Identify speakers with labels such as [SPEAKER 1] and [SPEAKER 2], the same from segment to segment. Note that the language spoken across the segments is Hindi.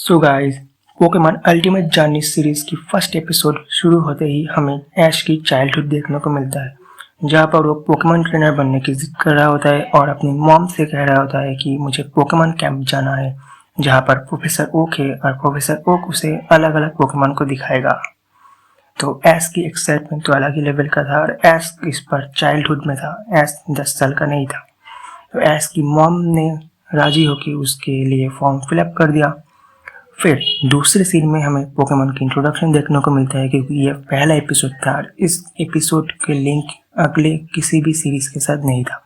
[SPEAKER 1] So guys, Pokemon Ultimate Journey series की फर्स्ट एपिसोड शुरू होते ही हमें ऐश की चाइल्डहुड देखने को मिलता है, जहाँ पर वो पोकेमॉन ट्रेनर बनने की जिद कर रहा होता है और अपनी मॉम से कह रहा होता है कि मुझे पोकेमॉन कैंप जाना है, जहाँ पर प्रोफेसर ओक है और प्रोफेसर ओक उसे अलग अलग पोकेमॉन को दिखाएगा। तो ऐश की एक्साइटमेंट तो अलग ही लेवल का था और ऐश इस पर चाइल्डहुड में था। ऐश 10 साल का नहीं था, तो ऐश की मॉम ने राजी होकर उसके लिए फॉर्म फिलअप कर दिया। फिर दूसरे सीन में हमें पोकेमॉन की इंट्रोडक्शन देखने को मिलता है, क्योंकि ये पहला एपिसोड था और इस एपिसोड के लिंक अगले किसी भी सीरीज के साथ नहीं था।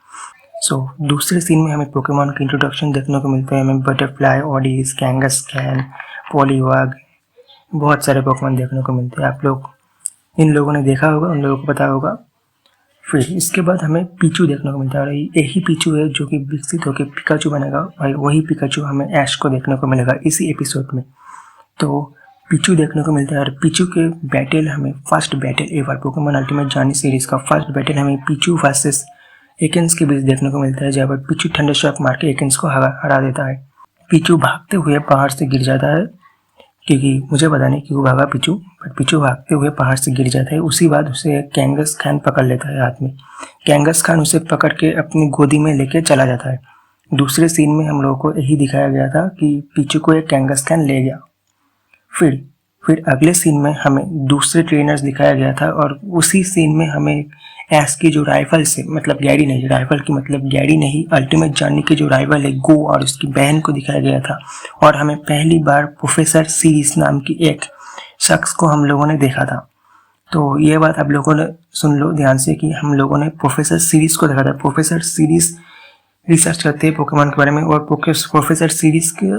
[SPEAKER 1] दूसरे सीन में हमें पोकेमॉन की इंट्रोडक्शन देखने को मिलता है। हमें बटरफ्लाई, ऑडीज, कैंगस्कैन, पॉलीवाग, बहुत सारे पोकेमॉन देखने को मिलते हैं। आप लोग इन लोगों ने देखा होगा, उन लोगों को पता होगा। फिर इसके बाद हमें पीचू देखने को मिलता है और यही पीचू है जो कि विकसित होकर पिकाचू बनेगा और वही पिकाचू हमें ऐश को देखने को मिलेगा इसी एपिसोड में। तो पीचू देखने को मिलता है और पीचू के बैटल हमें first battle ever Pokemon Ultimate Journey series का फर्स्ट बैटल हमें पीचू वर्सेस एकेंस के बीच देखने को मिलता है, जहाँ पर पीचू थंडर शॉक मार के एकेंस को हरा देता है। पीचू भागते हुए पहाड़ से गिर जाता है, क्योंकि मुझे पता नहीं क्यों भागा पीचू, बट पीचू भागते हुए पहाड़ से गिर जाता है। उसी बाद उसे कैंगस्कैन पकड़ लेता है हाथ में। कैंगस्कैन उसे पकड़ के अपनी गोदी में लेके चला जाता है। दूसरे सीन में हम लोगों को यही दिखाया गया था कि पीचू को एक कैंगस्कैन ले गया। फिर अगले सीन में हमें दूसरे ट्रेनर्स दिखाया गया था और उसी सीन में हमें ऐश की जो राइवल से, मतलब गैरी नहीं, राइवल की मतलब गैरी नहीं, अल्टीमेट जर्नी की जो राइवल है गो और उसकी बहन को दिखाया गया था। और हमें पहली बार प्रोफेसर सीरीज नाम की एक शख्स को हम लोगों ने देखा था। तो ये बात आप लोगों ने सुन लो ध्यान से कि हम लोगों ने प्रोफेसर सीरीज को देखा था। प्रोफेसर सीरीज रिसर्च करते हैं पोकेमॉन के बारे में और प्रोफेसर सीरीज के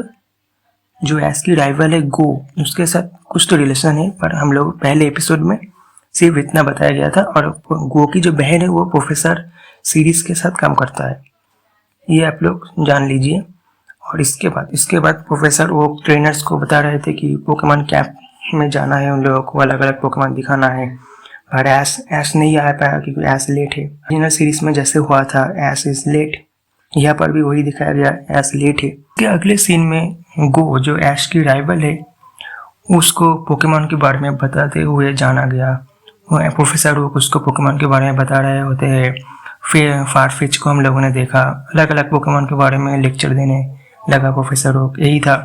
[SPEAKER 1] जो ऐश की राइवल है गो, उसके साथ कुछ तो रिलेशन है, पर हम लोग पहले एपिसोड में सिर्फ इतना बताया गया था। और गो की जो बहन है वो प्रोफेसर सीरीज के साथ काम करता है, ये आप लोग जान लीजिए। और इसके बाद प्रोफेसर वो ट्रेनर्स को बता रहे थे कि पोकेमॉन कैंप में जाना है, उन लोगों को अलग अलग पोकेमॉन दिखाना है। और ऐश नहीं आ पाया क्योंकि ऐश लेट है। ओरिजिनल सीरीज में जैसे हुआ था ऐश इज लेट, यहाँ पर भी वही दिखाया गया, ऐश लेट है। के अगले सीन में गो जो ऐश की राइवल है उसको पोकेमॉन के बारे में बताते हुए जाना गया। प्रोफेसर ओक उसको पोकेमॉन के बारे में बता रहे होते हैं। फिर फारफेच को हम लोगों ने देखा, अलग अलग पोकेमॉन के बारे में लेक्चर देने लगा प्रोफेसर ओक, यही था।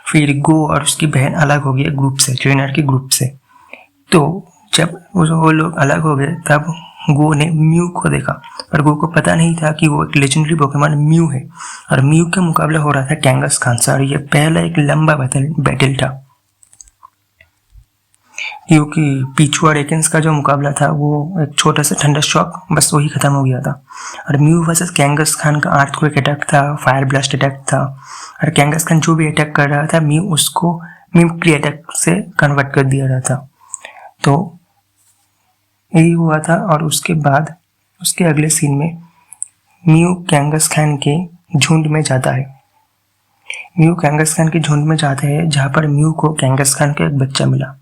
[SPEAKER 1] फिर गो और उसकी बहन अलग हो गई ग्रुप से, ट्रेनर के ग्रुप से। तो जब वो लोग अलग हो गए तब गो ने म्यू को देखा, पर गो को पता नहीं था कि वो एक लेजेंडरी पोकेमॉन म्यू है और म्यू का मुकाबला हो रहा था कैंगस्कैन से। और ये पहला एक लंबा बैटल था, क्योंकि पीचू और एकेंस का जो मुकाबला था वो एक छोटा सा थंडर शॉक, बस वही खत्म हो गया था। और म्यू वर्सेस कैंगस्कैन का अर्थक्वेक अटैक था, फायर ब्लास्ट अटैक था। और कैंगस्कैन जो भी अटैक कर रहा था म्यू उसको मिमिक्री अटैक से कन्वर्ट कर दिया रहा था। तो यही हुआ था। और उसके बाद उसके अगले सीन में म्यू कैंगस्कैन के झुंड में जाता है। म्यू कैंगस्कैन के झुंड में जाते हैं, जहाँ पर म्यू को कैंगस्कैन का एक बच्चा मिला।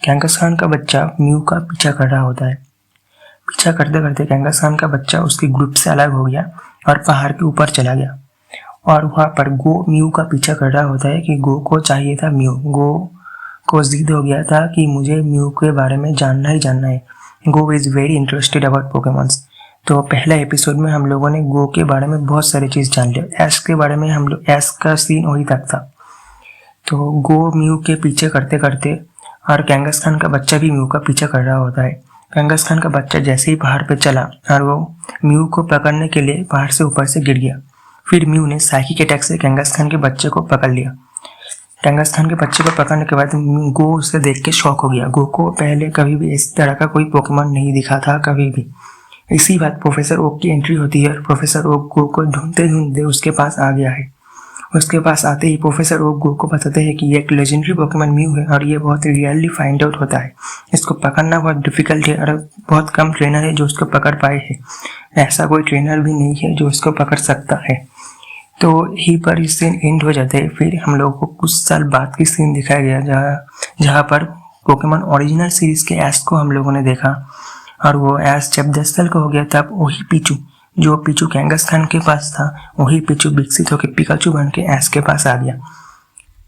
[SPEAKER 1] कैंगस्कैन का बच्चा म्यू का पीछा कर रहा होता है। पीछा करते करते कैंगस्कैन का बच्चा उसके ग्रुप से अलग हो गया और पहाड़ के ऊपर चला गया। और वहाँ पर गो म्यू का पीछा कर रहा होता है कि गो को चाहिए था म्यू। गो को जिद हो गया था कि मुझे म्यू के बारे में जानना ही जानना है। Goh is very interested about Pokemons. तो पहला एपिसोड में हम लोगों ने गो के बारे में बहुत सारी चीज़ जान लिया। ऐश के बारे में हम लोग, ऐश का सीन वही तक था। तो गो म्यू के पीछे करते करते, और कैंगस्कैन का बच्चा भी म्यू का पीछा कर रहा होता है। कैंगस्कैन का बच्चा जैसे ही पहाड़ पे चला और वो म्यू को पकड़ने के लिए पहाड़ से ऊपर से गिर गया। फिर म्यू ने साइकिक अटैक से कैंगस्कैन के बच्चे को पकड़ लिया। कैंगस्कैन के बच्चे को पकड़ने के बाद गो उसे देख के शॉक हो गया। गो को पहले कभी भी इस तरह का कोई पोकेमॉन नहीं दिखा था कभी भी। इसी बात प्रोफेसर ओक की एंट्री होती है और प्रोफेसर ओक गो को ढूंढते ढूंढते उसके पास आ गया है। उसके पास आते ही प्रोफेसर ओक गो को बताते हैं कि ये एक लेजेंडरी पोकेमॉन म्यू है और ये बहुत रियरली फाइंड आउट होता है। इसको पकड़ना बहुत डिफिकल्ट है और बहुत कम ट्रेनर है जो उसको पकड़ पाए हैं। ऐसा कोई ट्रेनर भी नहीं है जो इसको पकड़ सकता है। तो यहीं पर इस सीन एंड हो जाते हैं। फिर हम लोगों को कुछ साल बाद की सीन दिखाया गया, जहाँ पर पोकेमॉन ओरिजिनल सीरीज के ऐश को हम लोगों ने देखा। और वो ऐश जब 10 साल का हो गया तब वही पीचू, जो पीचू कैंगस्कैन के पास था, वही पीचू विकसित होकर पिकाचू बन के ऐश के पास आ गया।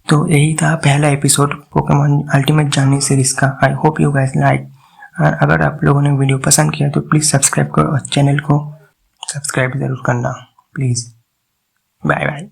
[SPEAKER 1] तो यही था पहला episode Pokemon Ultimate Journey series का। I hope you guys like. अगर आप लोगों ने वीडियो पसंद किया तो प्लीज़ सब्सक्राइब करो और चैनल को सब्सक्राइब ज़रूर करना प्लीज़। Bye bye.